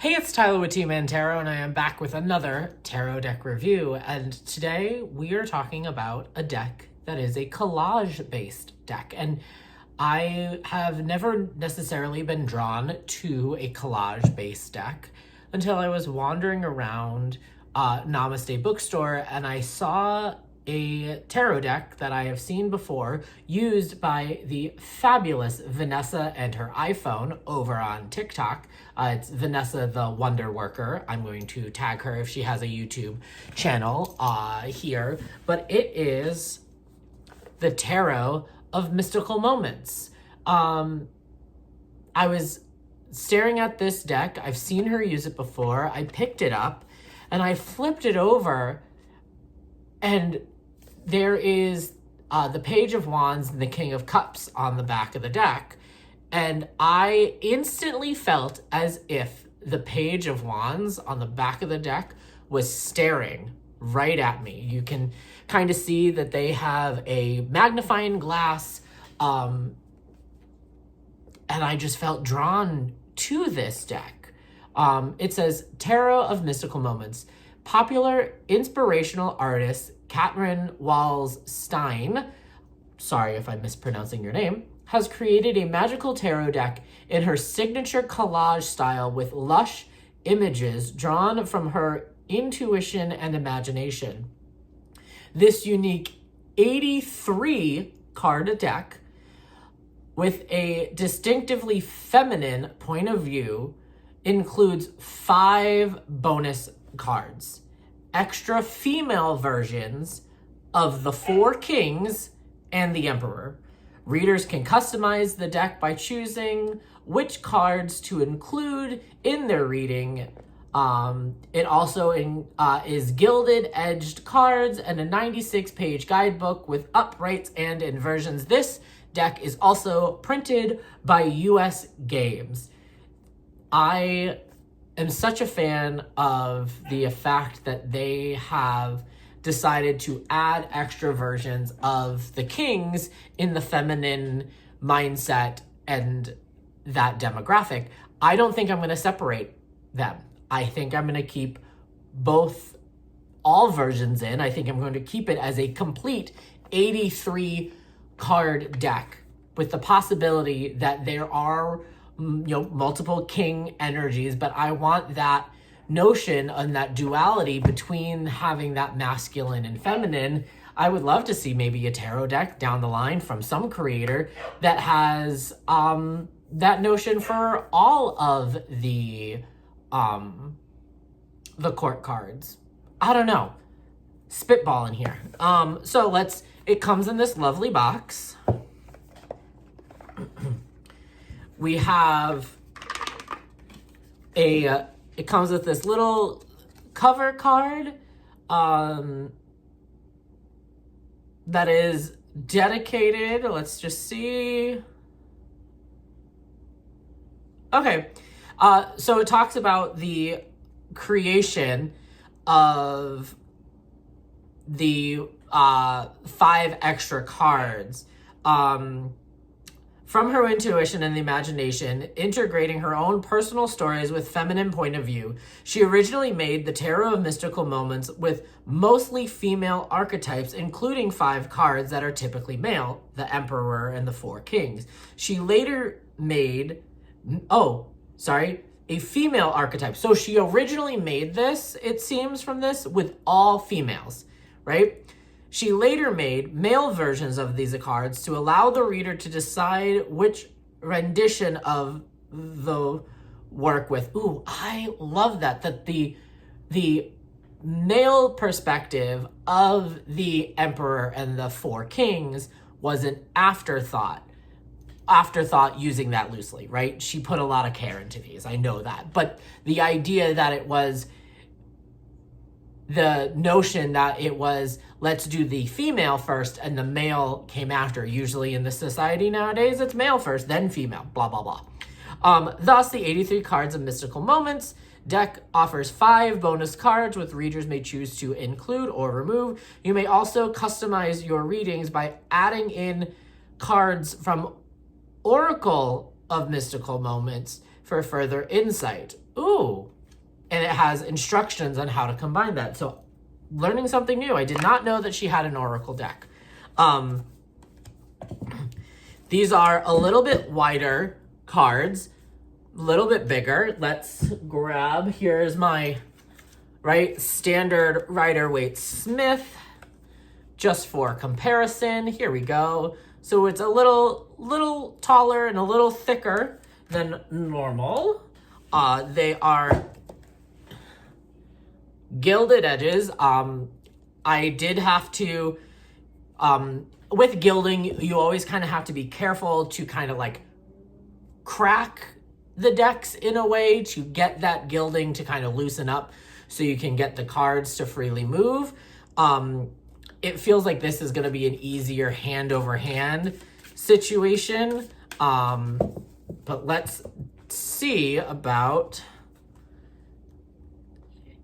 Hey, it's Tyler with T-Mann Tarot, and I am back with another tarot deck review. And today we are talking about a deck that is a collage-based deck. And I have never necessarily been drawn to a collage-based deck until I was wandering around Namaste bookstore and I saw a tarot deck that I have seen before used by the fabulous Vanessa and her iPhone over on TikTok. It's Vanessa the Wonder Worker. I'm going to tag her if she has a YouTube channel here. But it is the Tarot of Mystical Moments. I was staring at this deck. I've seen her use it before. I picked it up and I flipped it over, and there is the Page of Wands and the King of Cups on the back of the deck. And I instantly felt as if the Page of Wands on the back of the deck was staring right at me. You can kind of see that they have a magnifying glass, and I just felt drawn to this deck. It says, Tarot of Mystical Moments. Popular inspirational artist Catrin Welz-Stein, sorry if I'm mispronouncing your name, has created a magical tarot deck in her signature collage style with lush images drawn from her intuition and imagination. This unique 83 card deck with a distinctively feminine point of view includes 5 bonus cards, extra female versions of the 4 Kings and the Emperor. Readers can customize the deck by choosing which cards to include in their reading. It also is gilded edged cards and a 96-page guidebook with uprights and inversions. This deck is also printed by US Games. I am such a fan of the fact that they have decided to add extra versions of the Kings in the feminine mindset and that demographic. I don't think I'm going to separate them. I think I'm going to keep all versions in. I think I'm going to keep it as a complete 83 card deck with the possibility that there are multiple king energies, but I want that notion and that duality between having that masculine and feminine. I would love to see maybe a tarot deck down the line from some creator that has that notion for all of the court cards. I don't know. Spitballing here. It comes in this lovely box. We have it comes with this little cover card that is dedicated. Let's just see. Okay. So it talks about the creation of the 5 extra cards. From her intuition and the imagination, integrating her own personal stories with feminine point of view, she originally made the Tarot of Mystical Moments with mostly female archetypes, including 5 cards that are typically male, the Emperor and the 4 Kings. She later made, a female archetype. So she originally made this, it seems from this, with all females, right? She later made male versions of these cards to allow the reader to decide which rendition of the work with. Ooh, I love that the male perspective of the Emperor and the 4 Kings was an afterthought using that loosely, right? She put a lot of care into these, I know that. But the idea that it was the notion that it was, let's do the female first and the male came after. Usually in the society nowadays, it's male first, then female, blah, blah, blah. Thus, the 83 cards of Mystical Moments deck offers 5 bonus cards, which readers may choose to include or remove. You may also customize your readings by adding in cards from Oracle of Mystical Moments for further insight. Ooh. And it has instructions on how to combine that. So learning something new. I did not know that she had an oracle deck. These are a little bit wider cards, a little bit bigger. Let's grab, here's my standard Rider-Waite-Smith, just for comparison. Here we go. So it's a little taller and a little thicker than normal. They are gilded edges. I did have to, with gilding, you always kind of have to be careful to kind of like crack the decks in a way to get that gilding to kind of loosen up so you can get the cards to freely move. It feels like this is going to be an easier hand over hand situation. But let's see about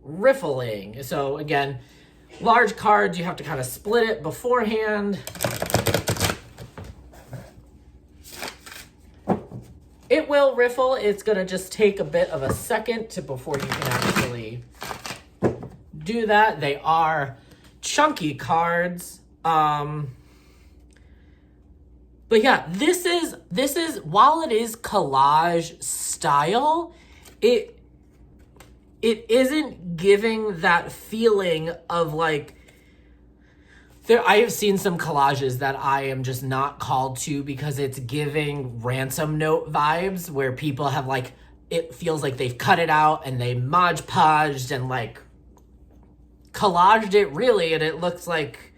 riffling. So again, large cards, you have to kind of split it beforehand. It will riffle. It's going to just take a bit of a second before you can actually do that. They are chunky cards. But yeah, this is while it is collage style, it isn't giving that feeling of like, I have seen some collages that I am just not called to because it's giving ransom note vibes where people have like, it feels like they've cut it out and they Mod Podged and like collaged it really, and it looks like,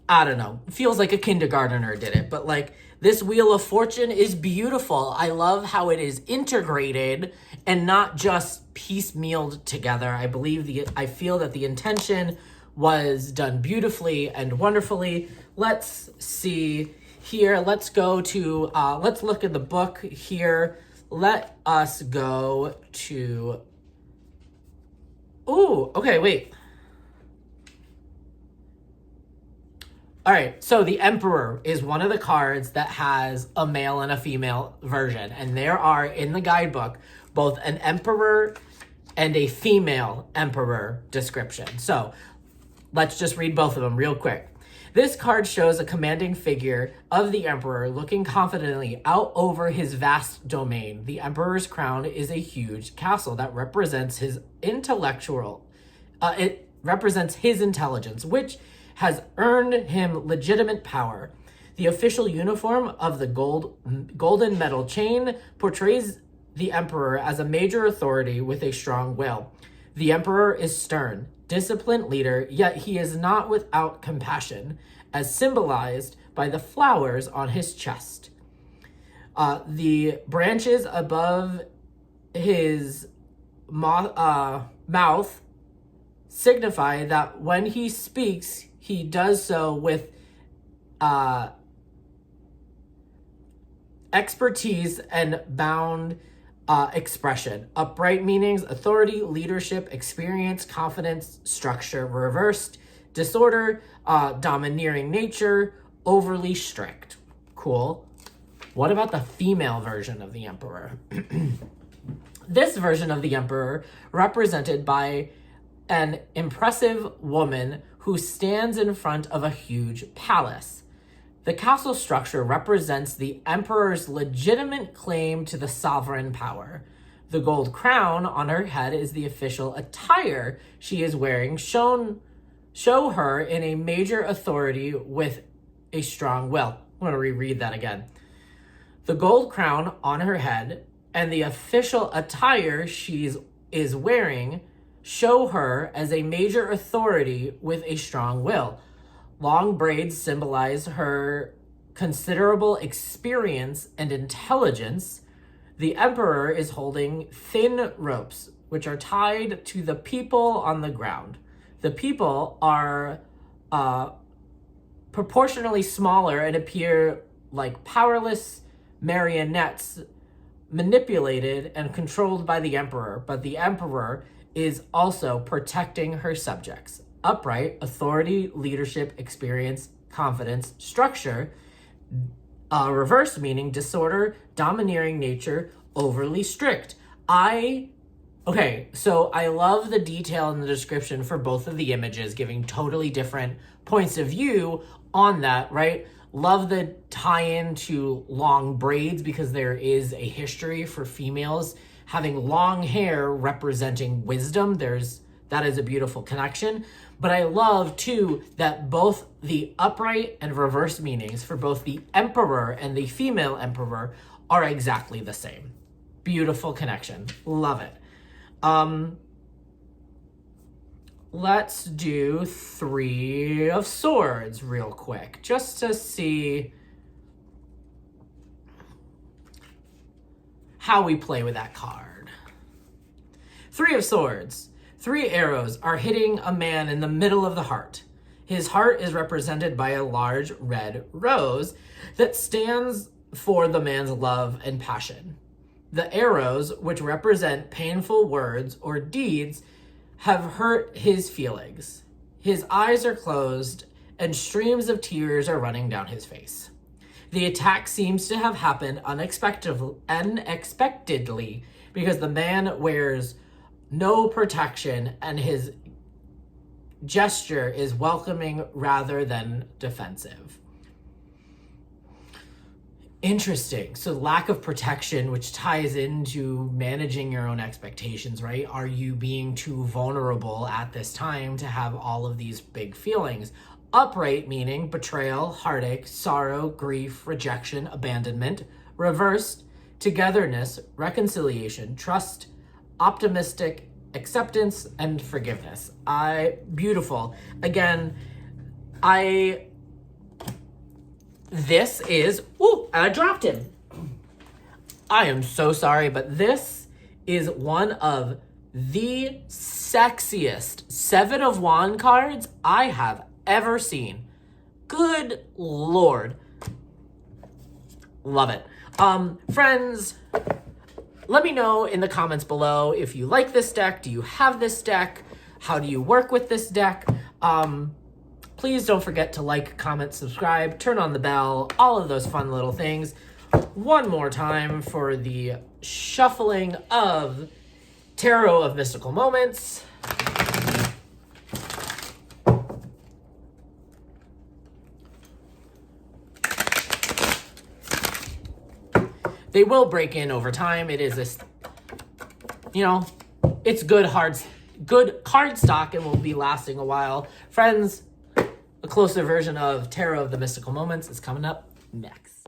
I don't know, it feels like a kindergartner did it. But like, this Wheel of Fortune is beautiful. I love how it is integrated and not just piecemealed together. I feel that the intention was done beautifully and wonderfully. Let's see here. Let's go to, let's look at the book here. Let us go to, ooh, okay, wait. All right, so the Emperor is one of the cards that has a male and a female version. And there are, in the guidebook, both an Emperor and a female Emperor description. So let's just read both of them real quick. This card shows a commanding figure of the Emperor looking confidently out over his vast domain. The Emperor's crown is a huge castle that represents his it represents his intelligence, which has earned him legitimate power. The official uniform of the golden metal chain portrays the Emperor as a major authority with a strong will. The Emperor is stern, disciplined leader, yet he is not without compassion, as symbolized by the flowers on his chest. The branches above his mouth signify that when he speaks, he does so with expertise and bound expression. Upright meanings: authority, leadership, experience, confidence. Structure reversed: disorder, domineering nature, overly strict. Cool. What about the female version of the Emperor? This version of the Emperor, represented by an impressive woman who stands in front of a huge palace. The castle structure represents the Emperor's legitimate claim to the sovereign power. The gold crown on her head is the official attire she is wearing, show her in a major authority with a strong will. I'm going to reread that again. The gold crown on her head and the official attire she is wearing show her as a major authority with a strong will. Long braids symbolize her considerable experience and intelligence. The Emperor is holding thin ropes, which are tied to the people on the ground. The people are proportionally smaller and appear like powerless marionettes manipulated and controlled by the Emperor, but the Emperor is also protecting her subjects. Upright: authority, leadership, experience, confidence. Structure: Reverse meaning disorder, domineering nature, overly strict. Okay, so I love the detail in the description for both of the images, giving totally different points of view on that, right? Love the tie-in to long braids because there is a history for females having long hair representing wisdom. That is a beautiful connection. But I love too that both the upright and reverse meanings for both the emperor and the female emperor are exactly the same. Beautiful connection. Love it. Let's do 3 of Swords real quick, just to see how we play with that card. 3 of Swords. 3 arrows are hitting a man in the middle of the heart. His heart is represented by a large red rose that stands for the man's love and passion. The arrows, which represent painful words or deeds, have hurt his feelings. His eyes are closed and streams of tears are running down his face. The attack seems to have happened unexpectedly because the man wears no protection and his gesture is welcoming rather than defensive. Interesting. So lack of protection, which ties into managing your own expectations, right? Are you being too vulnerable at this time to have all of these big feelings? Upright meaning betrayal, heartache, sorrow, grief, rejection, abandonment. Reversed, togetherness, reconciliation, trust, optimistic, acceptance, and forgiveness. Beautiful. Again, this is, I dropped him. I am so sorry, but this is one of the sexiest 7 of Wands cards I have ever seen. Good Lord. Love it. Friends, let me know in the comments below if you like this deck. Do you have this deck? How do you work with this deck? Please don't forget to like, comment, subscribe, turn on the bell, all of those fun little things. One more time for the shuffling of Tarot of Mystical Moments. They will break in over time. It is this, it's good card stock and will be lasting a while. Friends, a closer version of Tarot of the Mystical Moments is coming up next.